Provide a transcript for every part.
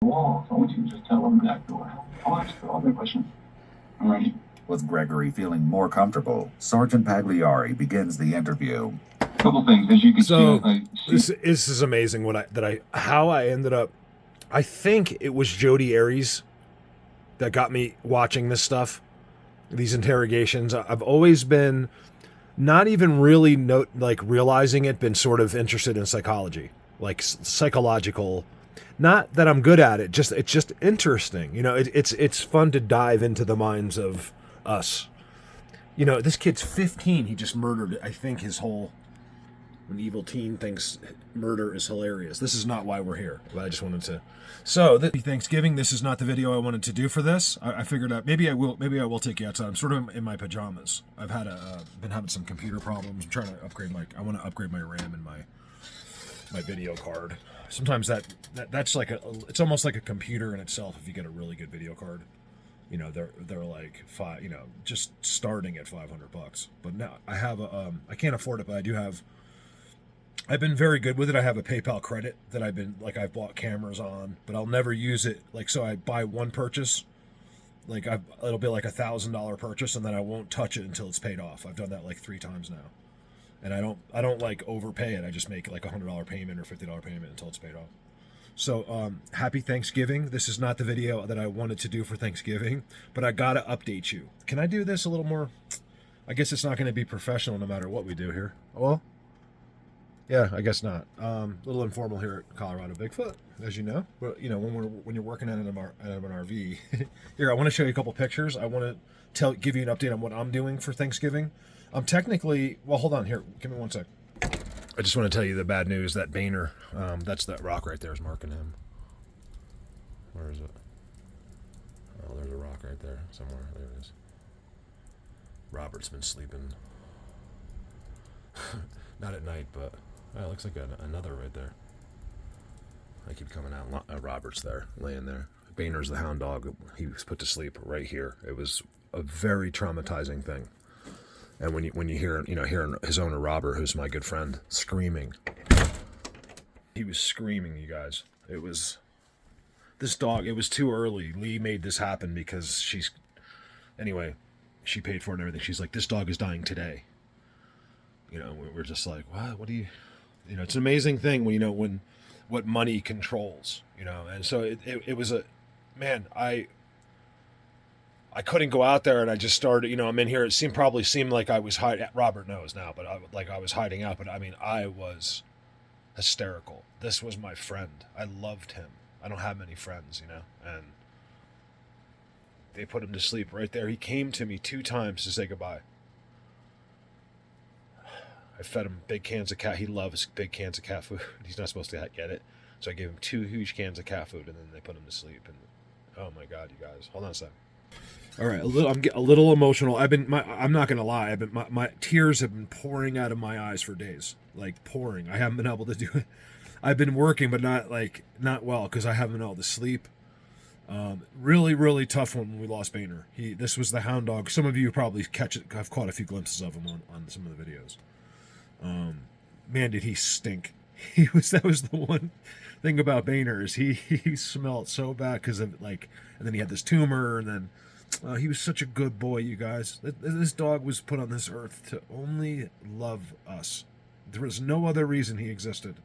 Well, so why don't you just tell them that door? I'll ask the other question. All right. With Gregory feeling more comfortable, Sergeant Pagliari begins the interview. Couple things, as you can So see. this is amazing. How I ended up. I think it was Jodi Arias that got me watching this stuff, these interrogations. I've always been not even really realizing it, been sort of interested in psychology, like psychological. Not that I'm good at it, it's just interesting. You know, it's fun to dive into the minds of us. You know, this kid's 15. He just murdered, I think, his whole. An evil teen thinks murder is hilarious. This is not why we're here, but I just wanted to. So, Thanksgiving. This is not the video I wanted to do for this. I figured out maybe I will take you outside. I'm sort of in my pajamas. I've had been having some computer problems. I'm trying to upgrade I want to upgrade my RAM and my video card. Sometimes that's like it's almost like a computer in itself if you get a really good video card. You know, they're like just starting at $500. But now I have I can't afford it, but I do have. I've been very good with it. I have a PayPal credit that I've bought cameras on, but I'll never use it. So I buy one purchase, it'll be like $1,000 purchase, and then I won't touch it until it's paid off. I've done that like 3 times now, and I don't like overpay it. I just make like $100 payment or $50 payment until it's paid off. So happy Thanksgiving. This is not the video that I wanted to do for Thanksgiving, but I gotta update you. Can I do this a little more? I guess it's not going to be professional no matter what we do here. Well. Yeah, I guess not. A little informal here at Colorado Bigfoot, as you know. But you know, when you're working out of an RV, here I want to show you a couple pictures. I want to give you an update on what I'm doing for Thanksgiving. I'm technically hold on here. Give me one sec. I just want to tell you the bad news that Boehner, that's that rock right there is marking him. Where is it? Oh, there's a rock right there somewhere. There it is. Robert's been sleeping. Not at night, but. Oh, it looks like another right there. I keep coming out. Robert's there, laying there. Boehner's the hound dog. He was put to sleep right here. It was a very traumatizing thing. And when you hear hearing his owner Robert, who's my good friend, screaming. He was screaming, you guys. It was this dog. It was too early. Lee made this happen because she paid for it and everything. She's like, this dog is dying today. You know, we're just like, what do you. You know, it's an amazing thing when what money controls, you know. And so it was I couldn't go out there, and I just started, I'm in here. It probably seemed like I was hiding. Robert knows now, but I was hiding out. But I mean, I was hysterical. This was my friend. I loved him. I don't have many friends, and they put him to sleep right there. He came to me 2 times to say goodbye. I fed him big cans of cat. He loves big cans of cat food. He's not supposed to get it. So I gave him 2 huge cans of cat food, and then they put him to sleep. And oh my God, you guys, hold on a second. All right, I'm getting a little emotional. I'm not gonna lie. My tears have been pouring out of my eyes for days, like pouring. I haven't been able to do it. I've been working, but not well because I haven't been able to sleep. Really, really tough when we lost Boehner. This was the hound dog. Some of you probably I've caught a few glimpses of him on some of the videos. Man, did he stink. That was the one thing about Boehner is he smelled so bad because of and then he had this tumor, and then he was such a good boy, you guys. This dog was put on this earth to only love us. There was no other reason he existed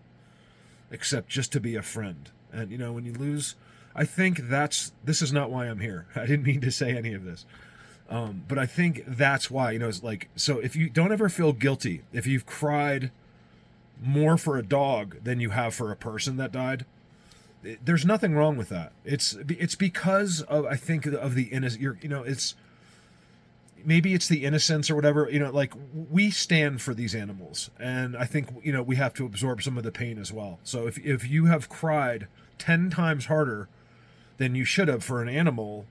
except just to be a friend. And when you lose, I think this is not why I'm here. I didn't mean to say any of this. But I think that's why, it's so if you don't ever feel guilty, if you've cried more for a dog than you have for a person that died, there's nothing wrong with that. It's because of, I think, of the innocence, maybe it's the innocence or whatever, we stand for these animals. And I think, we have to absorb some of the pain as well. So if you have cried 10 times harder than you should have for an animal,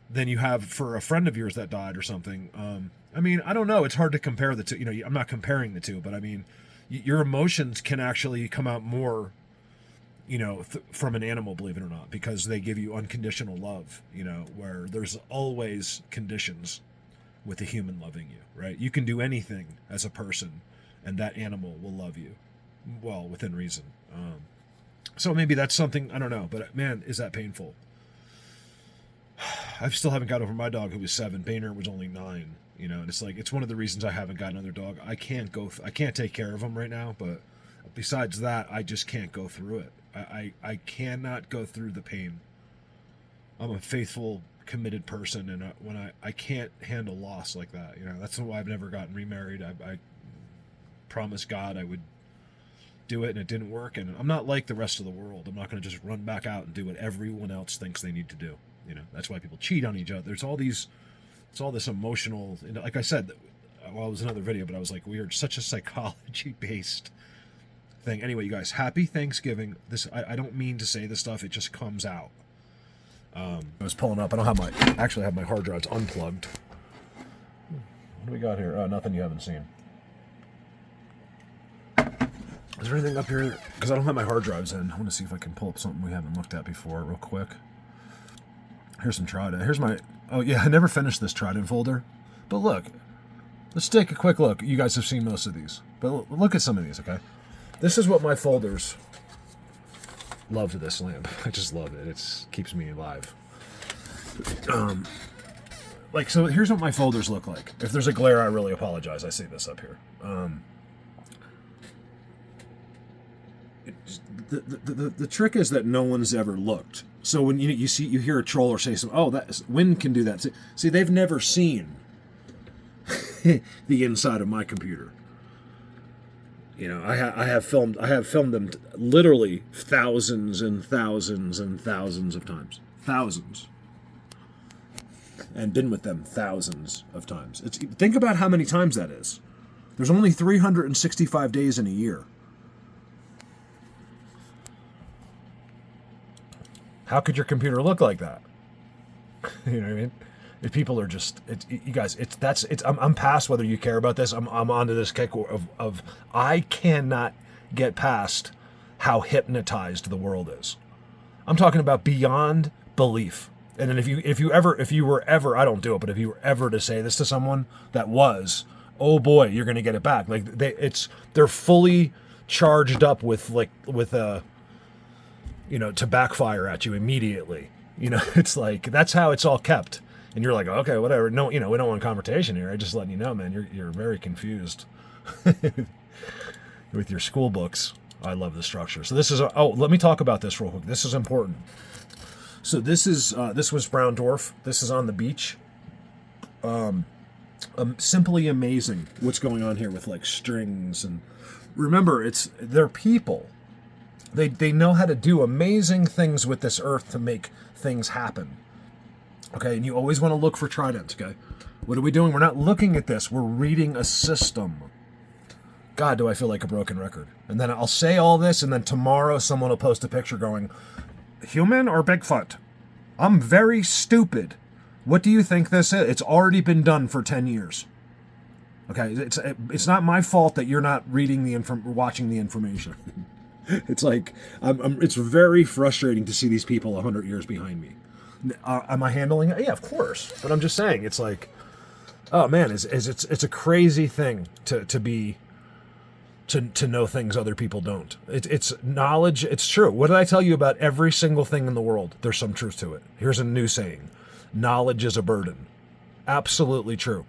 than you have for a friend of yours that died or something. I mean, I don't know. It's hard to compare the two. I'm not comparing the two, but I mean, your emotions can actually come out more, from an animal, believe it or not, because they give you unconditional love, where there's always conditions with a human loving you, right? You can do anything as a person and that animal will love you, well, within reason. So maybe that's something, I don't know, but man, is that painful. I still haven't got over my dog who was 7. Painter was only 9. You know, and it's like, it's one of the reasons I haven't got another dog. I can't I can't take care of him right now, but besides that, I just can't go through it. I cannot go through the pain. I'm a faithful, committed person, and when I can't handle loss like that, you know, that's why I've never gotten remarried. I promised God I would do it, and it didn't work, and I'm not like the rest of the world. I'm not going to just run back out and do what everyone else thinks they need to do. You know, that's why people cheat on each other. There's all these, it's all this emotional, like I said, well, it was another video, but I was like, we are such a psychology-based thing. Anyway, you guys, happy Thanksgiving. This, I don't mean to say this stuff, it just comes out. I was pulling up, I don't have my, actually have my hard drives unplugged. What do we got here? Oh, nothing you haven't seen. Is there anything up here? Because I don't have my hard drives in. I want to see if I can pull up something we haven't looked at before real quick. Here's some Trident. Here's my... Oh, yeah, I never finished this Trident folder. But look. Let's take a quick look. You guys have seen most of these. But look at some of these, okay? This is what my folders... Love this lamp. I just love it. It keeps me alive. Like, so here's what my folders look like. If there's a glare, I really apologize. I see this up here. The trick is that no one's ever looked. So when you hear a troller say something, oh, that Win can do that. See, they've never seen the inside of my computer. You know, I have filmed them literally thousands and thousands and thousands of times, thousands, and been with them thousands of times. Think about how many times that is. There's only 365 days in a year. How could your computer look like that? You know what I mean? If people are just, you guys, I'm past whether you care about this. I'm onto this kick of I cannot get past how hypnotized the world is. I'm talking about beyond belief. And then if you were ever, I don't do it, but if you were ever to say this to someone that was, oh boy, you're going to get it back. Like they're fully charged up with to backfire at you immediately. You know, it's like, that's how it's all kept. And you're like, okay, whatever. No, we don't want confrontation here. I'm just letting you know, man, you're very confused with your school books. I love the structure. So this is, let me talk about this real quick. This is important. So this was Brown Dwarf. This is on the beach. Simply amazing what's going on here with like strings. And remember, they're people. They know how to do amazing things with this earth to make things happen. Okay, and you always want to look for tridents, okay? What are we doing? We're not looking at this. We're reading a system. God, do I feel like a broken record. And then I'll say all this, and then tomorrow someone will post a picture going, human or Bigfoot? I'm very stupid. What do you think this is? It's already been done for 10 years. Okay, it's not my fault that you're not reading watching the information. It's like, it's very frustrating to see these people 100 years behind me. Am I handling it? Yeah, of course. But I'm just saying, it's like, oh man, it's a crazy thing to know things other people don't. It's knowledge. It's true. What did I tell you about every single thing in the world? There's some truth to it. Here's a new saying: knowledge is a burden. Absolutely true.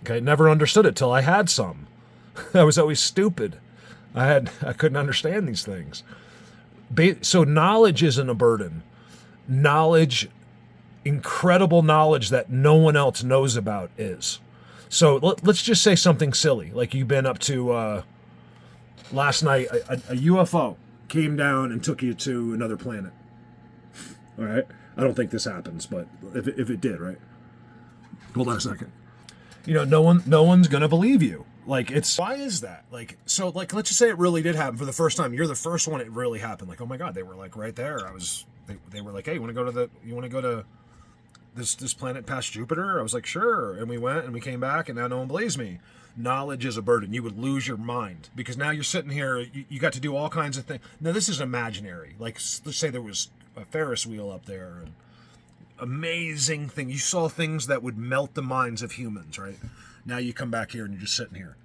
Okay, never understood it till I had some. I was always stupid. I couldn't understand these things. So knowledge isn't a burden. Knowledge, incredible knowledge that no one else knows about is. So let's just say something silly, like you've been up to last night, a UFO came down and took you to another planet. All right? I don't think this happens, but if it did, right? Hold on a second. No one's going to believe you. Like, why is that? Like, so, like, let's just say it really did happen for the first time. You're the first one it really happened. Like, oh my God, they were like right there. They were like, hey, you want to go to this planet past Jupiter? I was like, sure. And we went and we came back, and now no one believes me. Knowledge is a burden. You would lose your mind because now you're sitting here, you got to do all kinds of things. Now this is imaginary. Like, let's say there was a Ferris wheel up there, and amazing thing. You saw things that would melt the minds of humans, right? Now you come back here and you're just sitting here.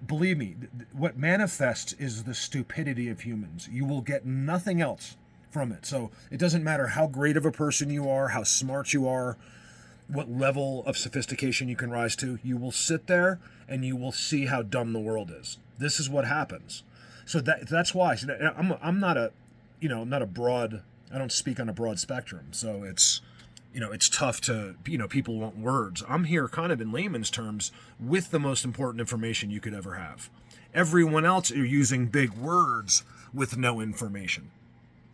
Believe me, what manifests is the stupidity of humans. You will get nothing else from it. So it doesn't matter how great of a person you are, how smart you are, what level of sophistication you can rise to. You will sit there and you will see how dumb the world is. This is what happens. So that's why I'm not a, not a broad. I don't speak on a broad spectrum. So it's tough to, people want words. I'm here kind of in layman's terms with the most important information you could ever have. Everyone else are using big words with no information.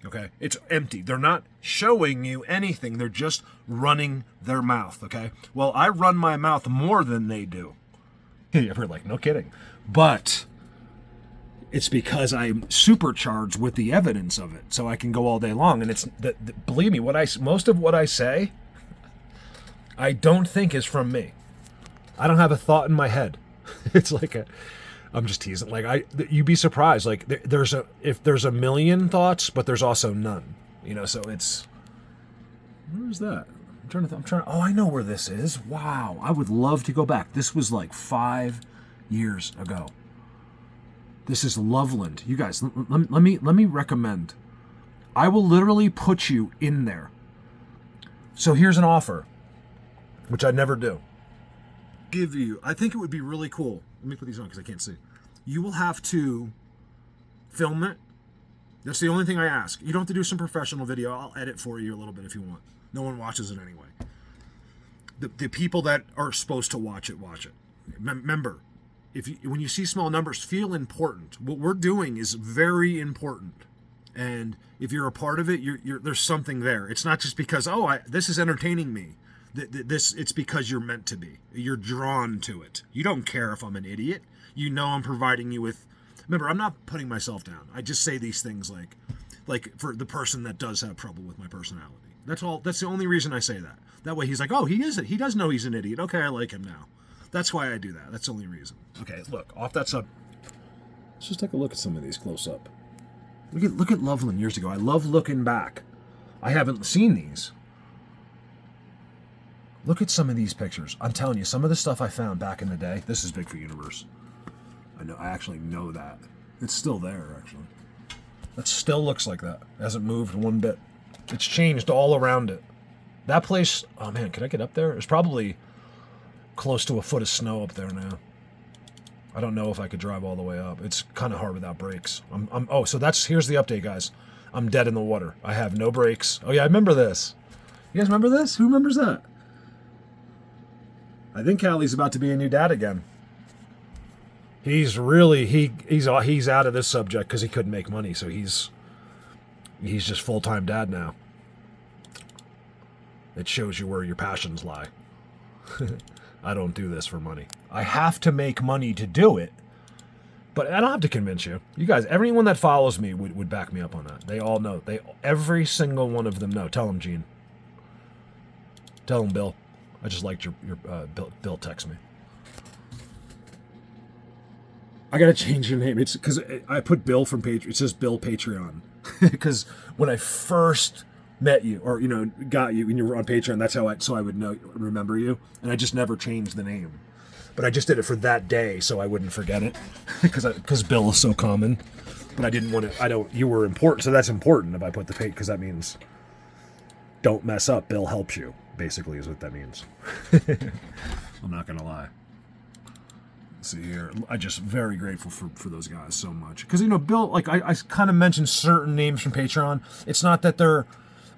Okay? It's empty. They're not showing you anything. They're just running their mouth. Okay? Well, I run my mouth more than they do. You're like, no kidding. But it's because I'm supercharged with the evidence of it, so I can go all day long. And it's believe me, most of what I say, I don't think is from me. I don't have a thought in my head. It's like I'm just teasing. Like you'd be surprised. Like there's a million thoughts, but there's also none. So it's where's that? I'm trying. Oh, I know where this is. Wow, I would love to go back. This was like 5 years ago. This is Loveland. You guys, let me recommend. I will literally put you in there. So here's an offer, which I never do. I think it would be really cool. Let me put these on because I can't see. You will have to film it. That's the only thing I ask. You don't have to do some professional video. I'll edit for you a little bit if you want. No one watches it anyway. The people that are supposed to watch it, watch it. Remember, when you see small numbers, feel important. What we're doing is very important, and if you're a part of it, there's something there. It's not just because this is entertaining me. It's because you're meant to be. You're drawn to it. You don't care if I'm an idiot. I'm providing you with. Remember, I'm not putting myself down. I just say these things like for the person that does have trouble with my personality. That's all. That's the only reason I say that. That way, he's like, oh, he is it. He does know he's an idiot. Okay, I like him now. That's why I do that. That's the only reason. Okay, look, off that sub. Let's just take a look at some of these close up. Look at Loveland years ago. I love looking back. I haven't seen these. Look at some of these pictures. I'm telling you, some of the stuff I found back in the day. This is big for Universe. I actually know that. It's still there, actually. That still looks like that. It hasn't moved one bit. It's changed all around it. That place, oh man, can I get up there? There's probably close to a foot of snow up there now. I don't know if I could drive all the way up. It's kind of hard without brakes. Here's the update, guys. I'm dead in the water. I have no brakes. Oh yeah, I remember this. You guys remember this? Who remembers that? I think Callie's about to be a new dad again. He's really he's out of this subject because he couldn't make money, so he's just full-time dad now. It shows you where your passions lie. I don't do this for money. I have to make money to do it, but I don't have to convince you. You guys, everyone that follows me would back me up on that. They all know. Every single one of them know. Tell them, Gene. Tell them, Bill. I just liked your Bill text me. I gotta change your name. It's because I put Bill from Patreon. It says Bill Patreon because when I first met you or got you and you were on Patreon, that's how I would remember you, and I just never changed the name. But I just did it for that day so I wouldn't forget it because Bill is so common. But I didn't want to. You were important, so that's important if I put the page because that means don't mess up. Bill helps you. Basically, is what that means. I'm not gonna lie. Let's see here. I'm just very grateful for those guys so much because Bill. Like I kind of mentioned certain names from Patreon. It's not that they're.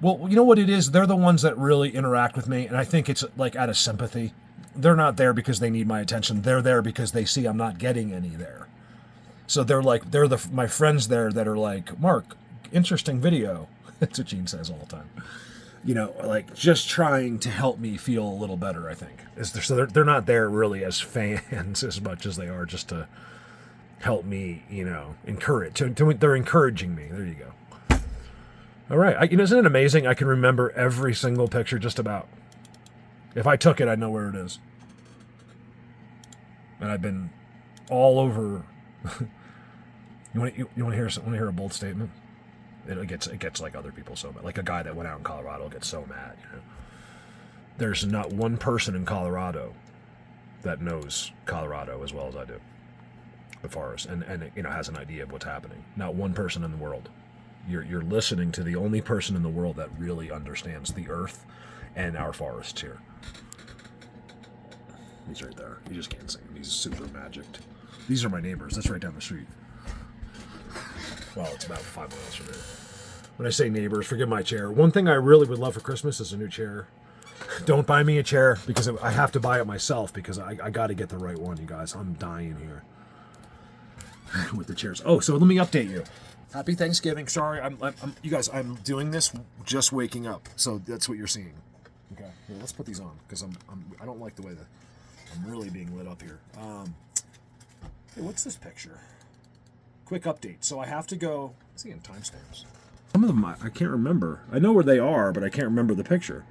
Well, you know what it is? They're the ones that really interact with me, and I think it's like out of sympathy. They're not there because they need my attention. They're there because they see I'm not getting any there. So they're my friends there that are like, Mark, interesting video. That's what Gene says all the time. Like just trying to help me feel a little better, I think. So they're not there really as fans as much as they are just to help me, encourage. They're encouraging me. There you go. All right. Isn't it amazing? I can remember every single picture just about. If I took it, I'd know where it is. And I've been all over. You want to hear a bold statement? It gets like other people so mad. Like a guy that went out in Colorado gets so mad. There's not one person in Colorado that knows Colorado as well as I do. the forest, and has an idea of what's happening. Not one person in the world. You're listening to the only person in the world that really understands the earth and our forests here. He's right there. You just can't see him. He's super magicked. These are my neighbors. That's right down the street. Well, it's about 5 miles from here. When I say neighbors, forgive my chair. One thing I really would love for Christmas is a new chair. Don't buy me a chair, because I have to buy it myself, because I got to get the right one, you guys. I'm dying here with the chairs. Oh, so let me update you. Happy Thanksgiving. Sorry, you guys, I'm doing this just waking up, so that's what you're seeing. Okay, well, let's put these on, because I don't like the way that I'm really being lit up here. Hey, what's this picture? Quick update. So I have to go. Let's see in timestamps. Some of them I can't remember. I know where they are, but I can't remember the picture.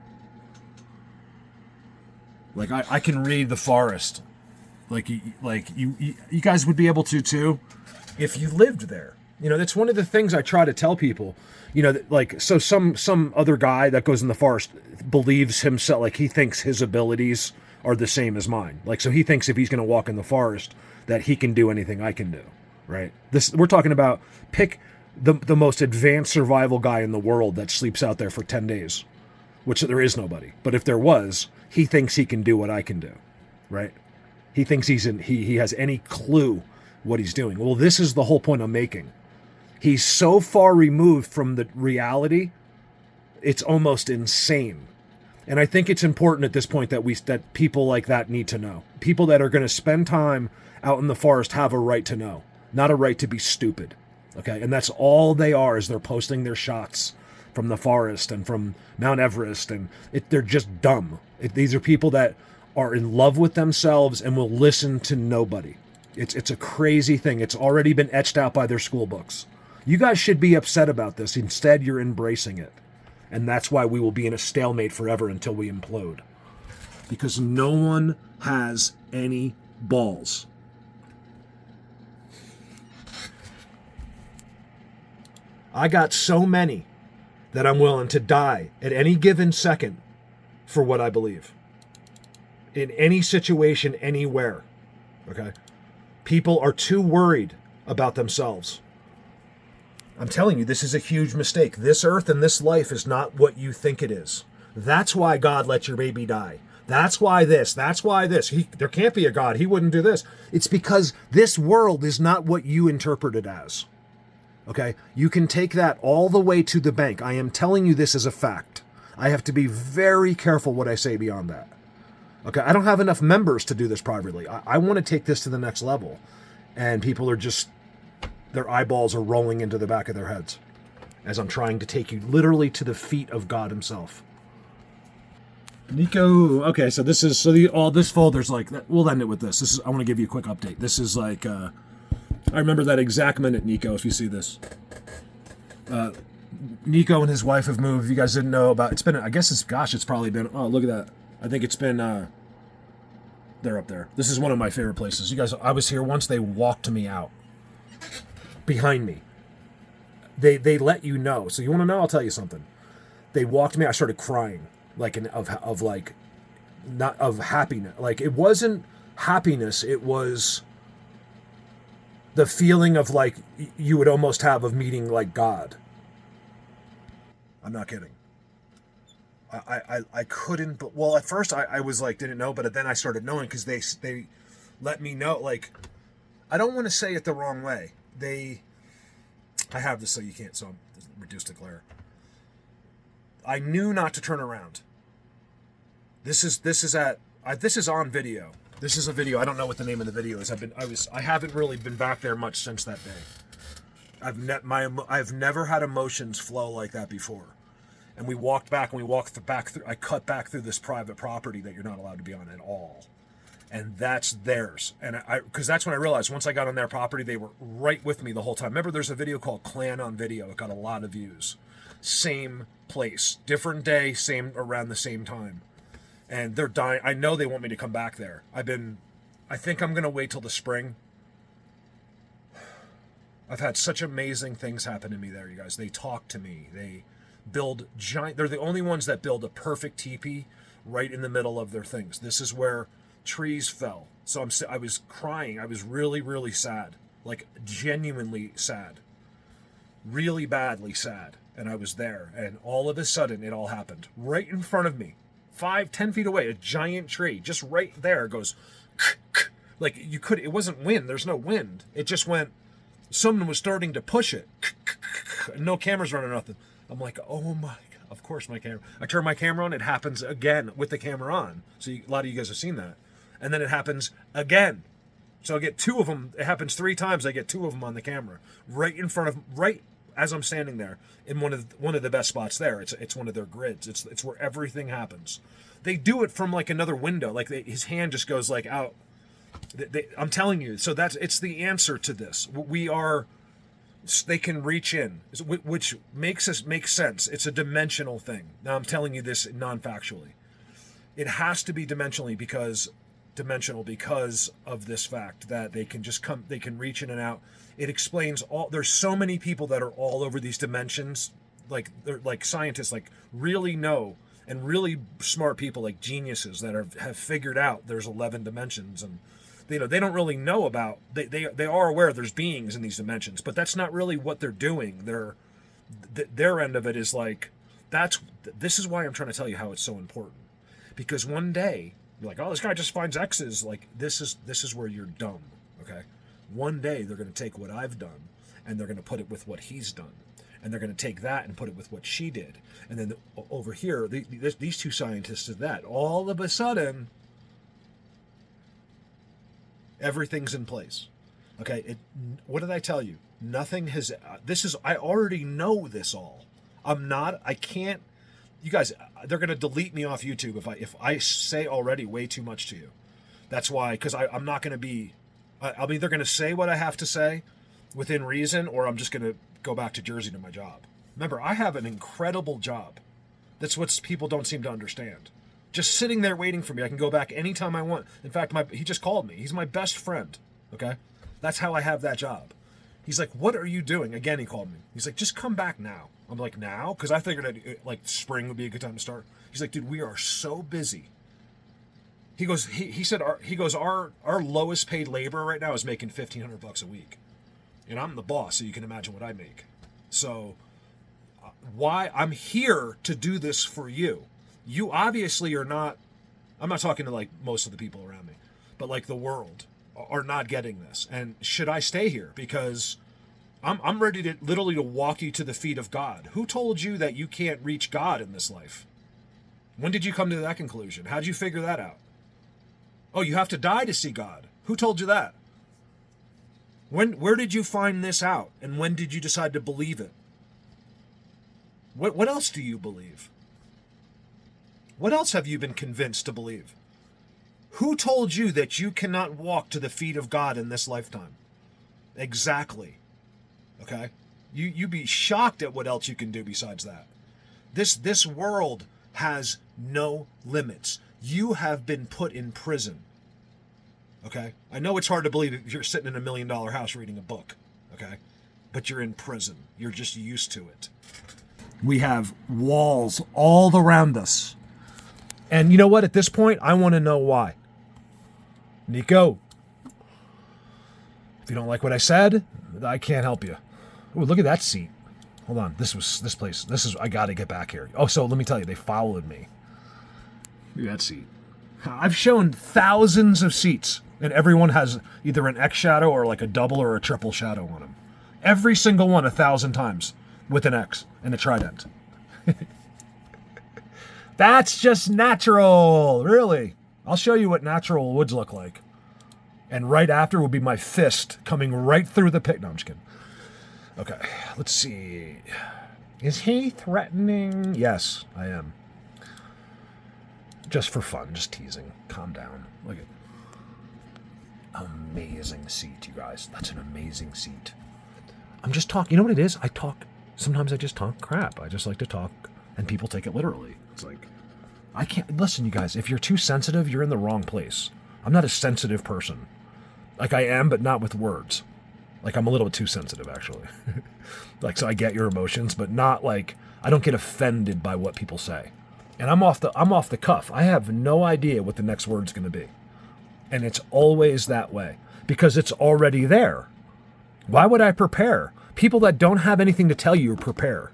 Like I can read the forest. Like you guys would be able to too, if you lived there. That's one of the things I try to tell people. So some other guy that goes in the forest believes himself, like he thinks his abilities are the same as mine. Like, so he thinks if he's going to walk in the forest that he can do anything I can do, right? We're talking about pick the most advanced survival guy in the world that sleeps out there for 10 days, which there is nobody. But if there was, he thinks he can do what I can do, right? He thinks he has any clue what he's doing. Well, this is the whole point I'm making. He's so far removed from the reality, it's almost insane. And I think it's important at this point that people like that need to know. People that are going to spend time out in the forest have a right to know, not a right to be stupid. Okay, and that's all they are, is they're posting their shots from the forest and from Mount Everest, and they're just dumb. These are people that are in love with themselves and will listen to nobody. It's a crazy thing. It's already been etched out by their school books. You guys should be upset about this. Instead, you're embracing it. And that's why we will be in a stalemate forever until we implode. Because no one has any balls. I got so many that I'm willing to die at any given second for what I believe. In any situation, anywhere. Okay? People are too worried about themselves. I'm telling you, this is a huge mistake. This earth and this life is not what you think it is. That's why God let your baby die. That's why this. That's why this. There can't be a God. He wouldn't do this. It's because this world is not what you interpret it as. Okay? You can take that all the way to the bank. I am telling you this as a fact. I have to be very careful what I say beyond that. Okay? I don't have enough members to do this privately. I want to take this to the next level. And people are just... their eyeballs are rolling into the back of their heads as I'm trying to take you literally to the feet of God himself. Nico, okay, so this is, all this folder's like, we'll end it with this. I want to give you a quick update. This is like, I remember that exact minute, Nico, if you see this. Nico and his wife have moved. You guys didn't know about, it's probably been, oh, look at that. I think it's been, they're up there. This is one of my favorite places. You guys, I was here once, they walked me out. Behind me. They let you know. So you want to know? I'll tell you something. They walked me. I started crying, like not of happiness. Like, it wasn't happiness. It was the feeling of like you would almost have of meeting like God. I'm not kidding. I couldn't. But well, at first I was like didn't know, but then I started knowing because they let me know. Like, I don't want to say it the wrong way. I have this so you can't, so I'm reduced to glare. I knew not to turn around. This is on video. This is a video. I don't know what the name of the video is. I haven't really been back there much since that day. I've never had emotions flow like that before. And we walked back through. I cut back through this private property that you're not allowed to be on at all. And that's theirs. And because that's when I realized once I got on their property, they were right with me the whole time. Remember, there's a video called Clan on Video. It got a lot of views. Same place, different day, around the same time. And they're dying. I know they want me to come back there. I think I'm going to wait till the spring. I've had such amazing things happen to me there, you guys. They talk to me. They build they're the only ones that build a perfect teepee right in the middle of their things. This is where trees fell. So I was crying. I was really, really sad, like genuinely sad, really badly sad. And I was there, and all of a sudden it all happened right in front of me, 5-10 feet away, a giant tree just right there goes like you could, it wasn't wind. There's no wind. It just went, someone was starting to push it. No cameras running, nothing. I'm like, oh my God. Of course my camera, I turn my camera on, it happens again with the camera on. So a lot of you guys have seen that. And then it happens again. So I get two of them. It happens 3 times. I get 2 of them on the camera right in front of, right as I'm standing there in one of the best spots there. It's one of their grids. It's where everything happens. They do it from like another window. Like his hand just goes like out. I'm telling you. So it's the answer to this. They can reach in, which makes sense. It's a dimensional thing. Now I'm telling you this non-factually. It has to be dimensional because of this fact that they can reach in and out. It explains there's so many people that are all over these dimensions, like they're like scientists, like really know, and really smart people, like geniuses that have figured out there's 11 dimensions. And they don't really know about, they are aware there's beings in these dimensions, but that's not really what they're doing. Their end of it is like, this is why I'm trying to tell you how it's so important. Because one day you're like, oh, this guy just finds X's. Like this is where you're dumb. Okay. One day they're going to take what I've done and they're going to put it with what he's done. And they're going to take that and put it with what she did. And then over here, these 2 scientists did that. All of a sudden, everything's in place. Okay, what did I tell you? Nothing has, I already know this all. I can't, you guys, they're going to delete me off YouTube if I say already way too much to you. That's why, because I'm not going to be, I'm either going to say what I have to say within reason, or I'm just going to go back to Jersey to my job. Remember, I have an incredible job. That's what people don't seem to understand. Just sitting there waiting for me. I can go back anytime I want. In fact, he just called me. He's my best friend. Okay? That's how I have that job. He's like, what are you doing? Again, he called me. He's like, just come back now. I'm like, now? Because I figured like spring would be a good time to start. He's like, dude, we are so busy. He goes, he said, our lowest paid laborer right now is making $1,500 a week. And I'm the boss, so you can imagine what I make. So why I'm here to do this for you. You obviously are not, I'm not talking to like most of the people around me, but like the world are not getting this. And should I stay here? Because I'm ready to literally to walk you to the feet of God. Who told you that you can't reach God in this life? When did you come to that conclusion? How did you figure that out? Oh, you have to die to see God. Who told you that? Where did you find this out? And when did you decide to believe it? What else do you believe? What else have you been convinced to believe? Who told you that you cannot walk to the feet of God in this lifetime? Exactly. Okay? You be shocked at what else you can do besides that. This world has no limits. You have been put in prison. Okay? I know it's hard to believe if you're sitting in $1 million house reading a book. Okay? But you're in prison. You're just used to it. We have walls all around us. And you know what? At this point, I want to know why. Nico, if you don't like what I said, I can't help you. Ooh, look at that seat. Hold on. This place. I got to get back here. Oh, so let me tell you, they followed me. Look at that seat. I've shown thousands of seats, and everyone has either an X shadow or like a double or a triple shadow on them. Every single one 1,000 times with an X and a trident. That's just natural, really. I'll show you what natural woods look like. And right after will be my fist coming right through the pit. No, I'm just kidding. Okay, let's see. Is he threatening? Yes, I am. Just for fun, just teasing. Calm down. Look at amazing seat, you guys. That's an amazing seat. I'm just talking. You know what it is? Sometimes I just talk crap. I just like to talk, and people take it literally. It's like, I can't, listen, you guys, if you're too sensitive, you're in the wrong place. I'm not a sensitive person. Like I am, but not with words. Like I'm a little bit too sensitive, actually. Like, so I get your emotions, but not like, I don't get offended by what people say. And I'm off the cuff. I have no idea what the next word's going to be. And it's always that way because it's already there. Why would I prepare? People that don't have anything to tell you prepare,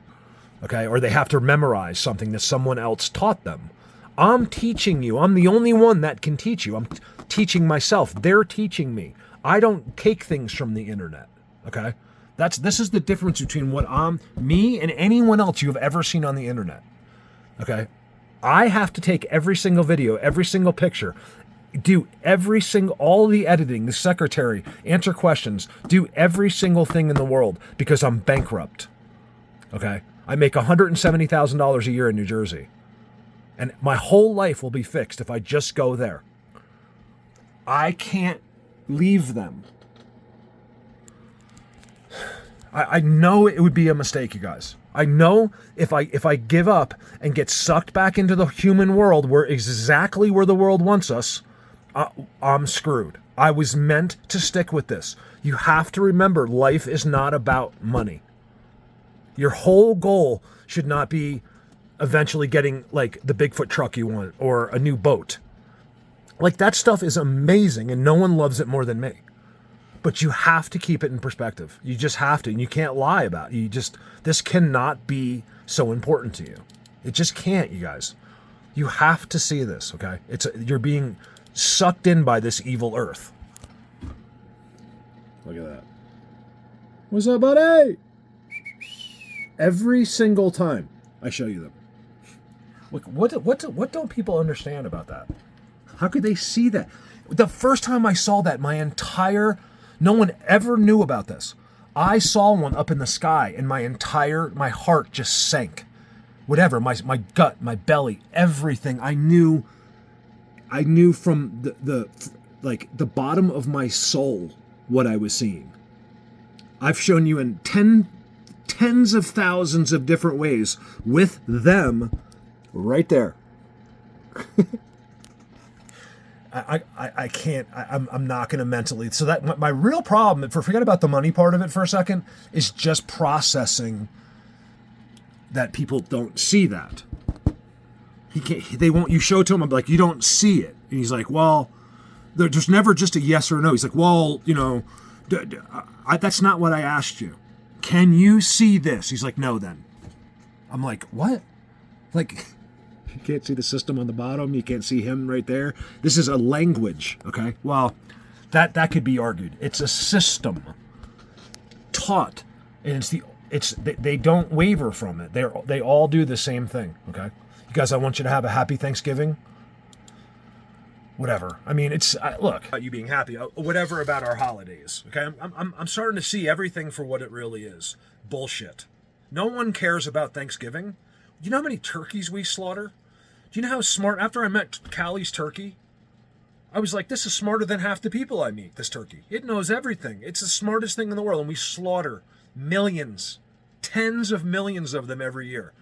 okay? Or they have to memorize something that someone else taught them. I'm teaching you. I'm the only one that can teach you. I'm teaching myself. They're teaching me. I don't take things from the internet, okay? This is the difference between me and anyone else you've ever seen on the internet, okay? I have to take every single video, every single picture, do all the editing, the secretary, answer questions, do every single thing in the world because I'm bankrupt. Okay? I make $170,000 a year in New Jersey. And my whole life will be fixed if I just go there. I can't leave them. I know it would be a mistake, you guys. I know if I give up and get sucked back into the human world exactly where the world wants us, I'm screwed. I was meant to stick with this. You have to remember, life is not about money. Your whole goal should not be eventually getting like the Bigfoot truck you want or a new boat. Like that stuff is amazing and no one loves it more than me. But you have to keep it in perspective. You just have to, and you can't lie about it. This cannot be so important to you. It just can't, you guys. You have to see this, okay? You're being sucked in by this evil earth. Look at that. What's up, buddy? Every single time I show you them. Look, what don't people understand about that? How could they see that? The first time I saw that, no one ever knew about this. I saw one up in the sky and my heart just sank. Whatever, my gut, my belly, everything. I knew from the bottom of my soul what I was seeing. I've shown you in tens of thousands of different ways with them right there. I can't, I'm not going to mentally. So that my real problem, forget about the money part of it for a second, is just processing that people don't see that. You show it to him, I'm like, you don't see it. And he's like, well, there's never just a yes or no. He's like, well, that's not what I asked you. Can you see this? He's like, no, then. I'm like, what? Like, you can't see the system on the bottom. You can't see him right there. This is a language, okay? Well, that could be argued. It's a system taught, and they don't waver from it. They all do the same thing, okay? You guys, I want you to have a happy Thanksgiving. Whatever. I mean, look, you being happy, whatever about our holidays, okay? I'm starting to see everything for what it really is. Bullshit. No one cares about Thanksgiving. Do you know how many turkeys we slaughter? Do you know how smart, after I met Callie's turkey, I was like, this is smarter than half the people I meet, this turkey. It knows everything. It's the smartest thing in the world, and we slaughter millions, tens of millions of them every year.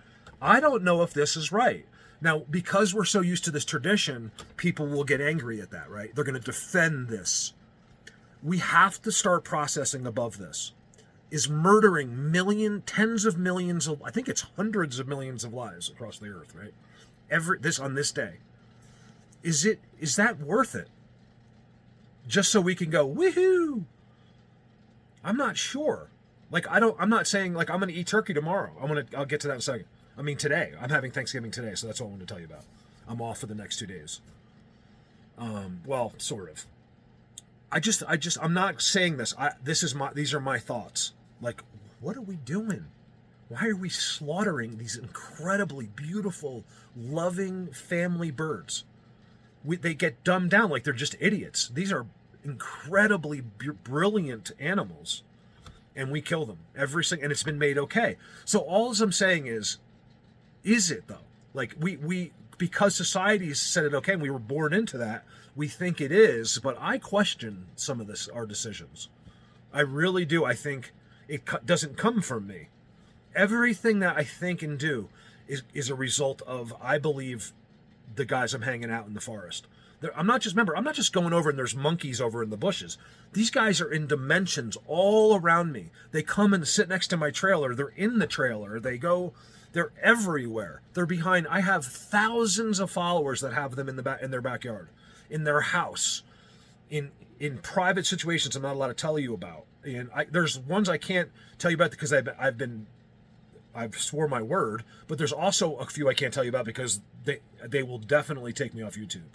I don't know if this is right. Now, because we're so used to this tradition, people will get angry at that, right? They're going to defend this. We have to start processing above this. Is murdering tens of millions of, I think it's hundreds of millions of lives across the earth, right? On this day. Is that worth it? Just so we can go, woohoo! I'm not sure. I'm not saying I'm going to eat turkey tomorrow. I'll get to that in a second. I mean, today. I'm having Thanksgiving today, so that's all I wanted to tell you about. I'm off for the next 2 days. Well, sort of. I'm not saying this. These are my thoughts. Like, what are we doing? Why are we slaughtering these incredibly beautiful, loving family birds? They get dumbed down like they're just idiots. These are incredibly brilliant animals, and we kill them and it's been made okay. So all I'm saying is it though? Like we because society has said it okay, and we were born into that, we think it is. But I question some of our decisions. I really do. I think it doesn't come from me. Everything that I think and do is a result of, I believe, the guys I'm hanging out in the forest. I'm not just going over and there's monkeys over in the bushes. These guys are in dimensions all around me. They come and sit next to my trailer. They're in the trailer. They're everywhere. They're behind. I have thousands of followers that have them in their backyard, in their house. in private situations I'm not allowed to tell you about. And there's ones I can't tell you about because I've swore my word, but there's also a few I can't tell you about because they will definitely take me off YouTube.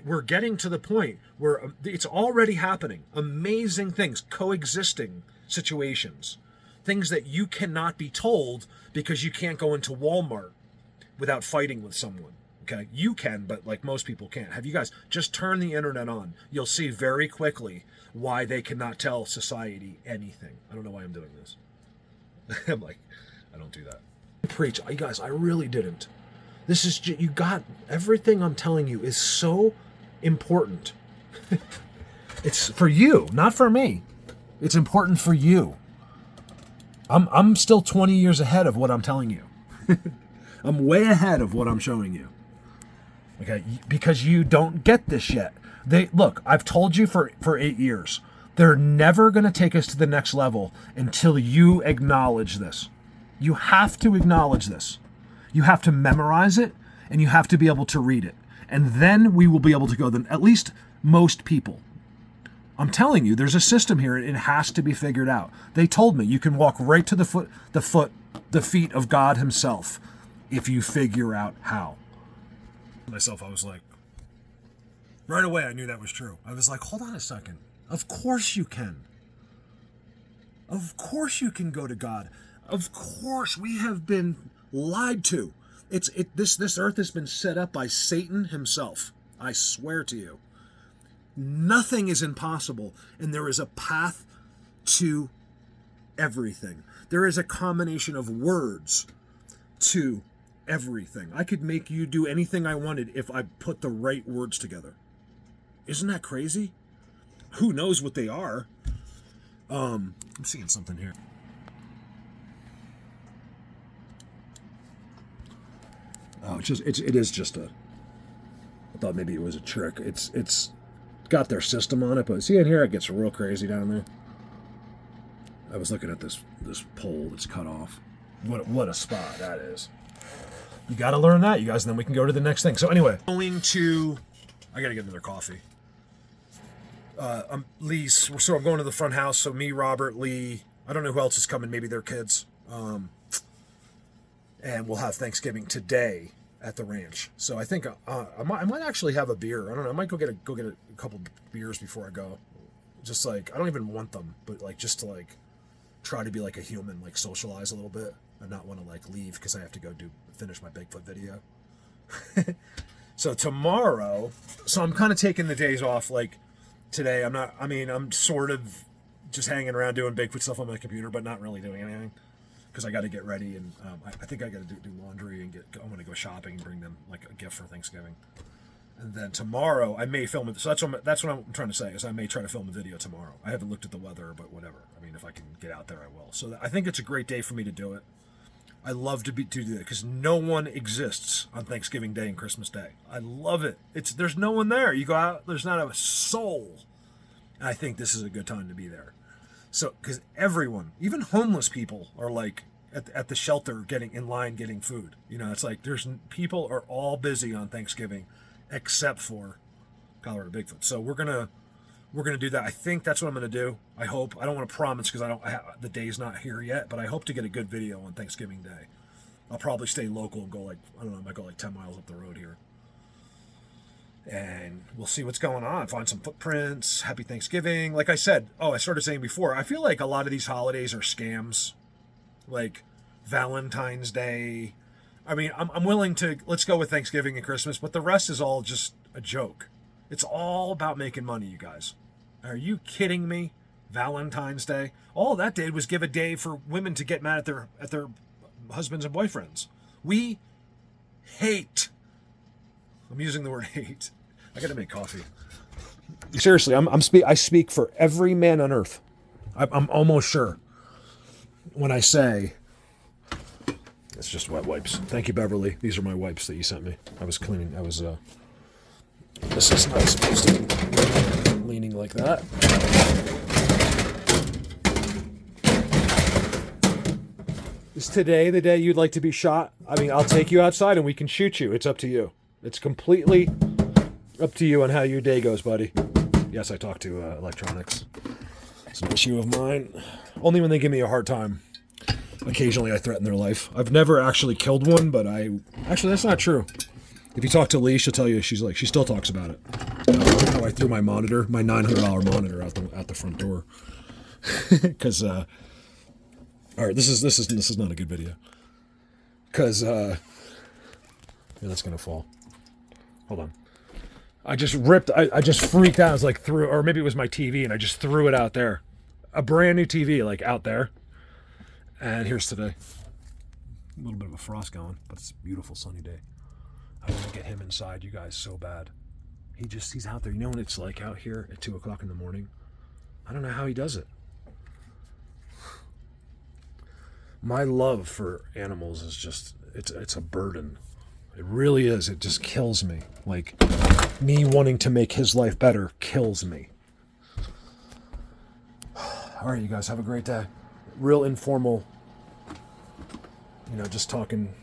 We're getting to the point where it's already happening. Amazing things, coexisting situations, things that you cannot be told because you can't go into Walmart without fighting with someone. Okay, you can, but like most people can't. Have you guys just turn the internet on? You'll see very quickly why they cannot tell society anything. I don't know why I'm doing this. I'm like, I don't do that. Preach, you guys. I really didn't. This is you got everything I'm telling you is so important. It's for you, not for me. It's important for you. I'm still 20 years ahead of what I'm telling you. I'm way ahead of what I'm showing you. Okay, because you don't get this yet. Look, I've told you for 8 years. They're never going to take us to the next level until you acknowledge this. You have to acknowledge this. You have to memorize it, and you have to be able to read it. And then we will be able to go, at least most people. I'm telling you, there's a system here. It has to be figured out. They told me you can walk right to the feet of God himself if you figure out how. Myself, I was like, right away I knew that was true. I was like, hold on a second. Of course you can. Of course you can go to God. Of course we have been lied to. This earth has been set up by Satan himself. I swear to you. Nothing is impossible, and there is a path to everything. There is a combination of words to everything. I could make you do anything I wanted if I put the right words together. Isn't that crazy? Who knows what they are? I'm seeing something here. Oh, it is just a. I thought maybe it was a trick. It's got their system on it, but see in here it gets real crazy down there. I was looking at this pole that's cut off. What a spot that is. You got to learn that, you guys, and then we can go to the next thing. So anyway, I got to get another coffee. I'm going to the front house. So me, Robert, Lee, I don't know who else is coming. Maybe their kids. And we'll have Thanksgiving today at the ranch. So I think I might actually have a beer. I don't know. I might go get a couple beers before I go. Just like, I don't even want them, but like just to like try to be like a human, like socialize a little bit and not want to like leave because I have to go finish my Bigfoot video. So tomorrow, I'm kind of taking the days off. Like today, I'm sort of just hanging around doing Bigfoot stuff on my computer, but not really doing anything because I got to get ready and I think I got to do laundry and I'm going to go shopping and bring them like a gift for Thanksgiving. And then tomorrow I may film it. So that's what I'm trying to say is I may try to film a video tomorrow. I haven't looked at the weather, but whatever. I mean, if I can get out there, I will. So I think it's a great day for me to do it. I love to do that because no one exists on Thanksgiving Day and Christmas Day. I love it. There's no one there. You go out, there's not a soul. And I think this is a good time to be there. So because everyone, even homeless people, are like at the shelter getting food. You know, it's like people are all busy on Thanksgiving, except for Colorado Bigfoot. So we're gonna do that. I think that's what I'm gonna do. I hope. I don't want to promise because the day's not here yet, but I hope to get a good video on Thanksgiving Day. I'll probably stay local and go I might go 10 miles up the road here. And we'll see what's going on. Find some footprints. Happy Thanksgiving. Like I said, I started saying before, I feel like a lot of these holidays are scams. Like Valentine's Day. I mean, I'm willing to, let's go with Thanksgiving and Christmas, but the rest is all just a joke. It's all about making money, you guys. Are you kidding me? Valentine's Day. All that did was give a day for women to get mad at their husbands and boyfriends. We hate. I'm using the word hate. I got to make coffee. Seriously, I speak for every man on earth. I'm almost sure when I say it's just wet wipes. Thank you, Beverly. These are my wipes that you sent me. I was cleaning. This is not supposed to be leaning like that. Is today the day you'd like to be shot? I mean, I'll take you outside and we can shoot you. It's up to you. It's completely up to you on how your day goes, buddy. Yes, I talk to electronics. It's an issue of mine. Only when they give me a hard time. Occasionally I threaten their life. I've never actually killed one, but actually, that's not true. If you talk to Lee, she'll tell you she still talks about it. How I threw my monitor, my $900 monitor out the front door. Because, all right, this is not a good video. Because, yeah, that's going to fall. Hold on. I just freaked out. I was like, or maybe it was my TV, and I just threw it out there. A brand new TV, like out there. And here's today. A little bit of a frost going, but it's a beautiful sunny day. I want to get him inside, you guys, so bad. He's out there. You know what it's like out here at 2 o'clock in the morning? I don't know how he does it. My love for animals is just, it's a burden. It really is. It just kills me. Like, me wanting to make his life better kills me. All right, you guys, have a great day. Real informal, just talking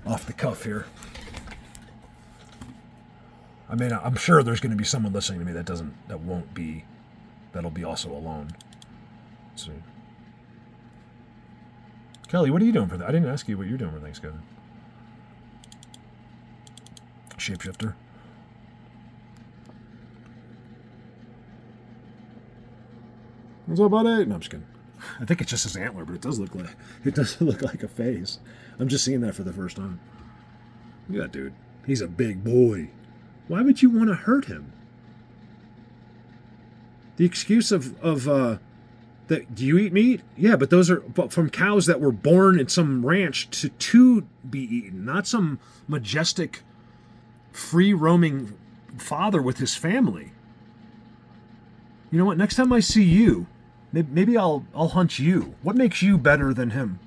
off the cuff here. I mean, I'm sure there's going to be someone listening to me that'll be also alone. Let's see. Kelly, what are you doing for that? I didn't ask you what you're doing for Thanksgiving. Shapeshifter. What's up, buddy? No, I'm just kidding. I think it's just his antler, but it does look like a face. I'm just seeing that for the first time. Look at that dude. He's a big boy. Why would you want to hurt him? The excuse of that, do you eat meat? Yeah, but those are from cows that were born in some ranch to be eaten, not some majestic, free-roaming father with his family. You know what? Next time I see you, maybe I'll hunt you. What makes you better than him?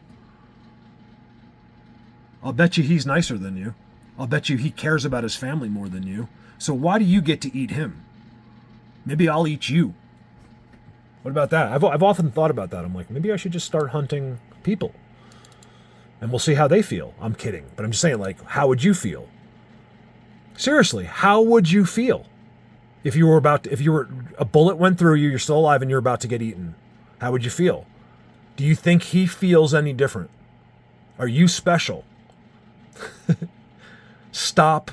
I'll bet you he's nicer than you. I'll bet you he cares about his family more than you. So why do you get to eat him? Maybe I'll eat you. What about that? I've often thought about that. I'm like, maybe I should just start hunting people. And we'll see how they feel. I'm kidding. But I'm just saying, like, how would you feel? Seriously, how would you feel? If a bullet went through you, you're still alive, and you're about to get eaten, how would you feel? Do you think he feels any different? Are you special? Stop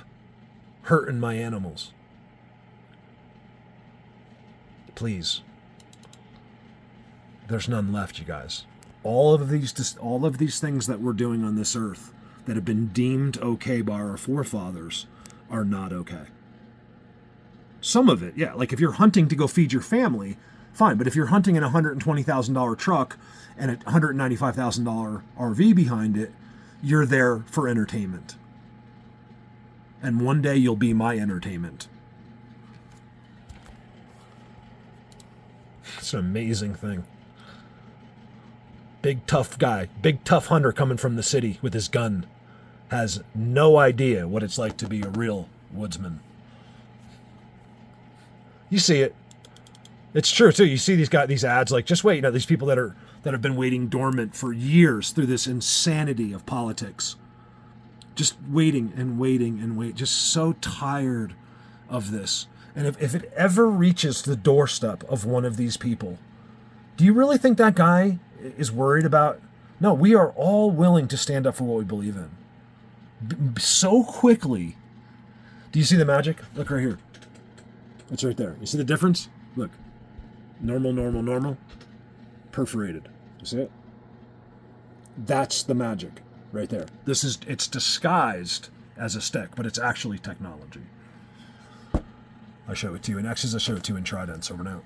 hurting my animals. Please. There's none left, you guys. All of these things that we're doing on this earth that have been deemed okay by our forefathers are not okay. Some of it, yeah, like if you're hunting to go feed your family, fine. But if you're hunting in a $120,000 truck and a $195,000 RV behind it, you're there for entertainment. And one day you'll be my entertainment. It's an amazing thing. Big tough guy, big tough hunter coming from the city with his gun has no idea what it's like to be a real woodsman. You see it. It's true too. You see these ads, like, just wait, these people that have been waiting dormant for years through this insanity of politics. Just waiting and waiting and wait. Just so tired of this. And if it ever reaches the doorstep of one of these people, do you really think that guy is worried about? No, we are all willing to stand up for what we believe in. So quickly. Do you see the magic? Look right here. It's right there. You see the difference? Look. Normal, normal, normal. Perforated. You see it? That's the magic right there. It's disguised as a stick, but it's actually technology. I show it to you in X's, I show it to you in Tridents. Over and out.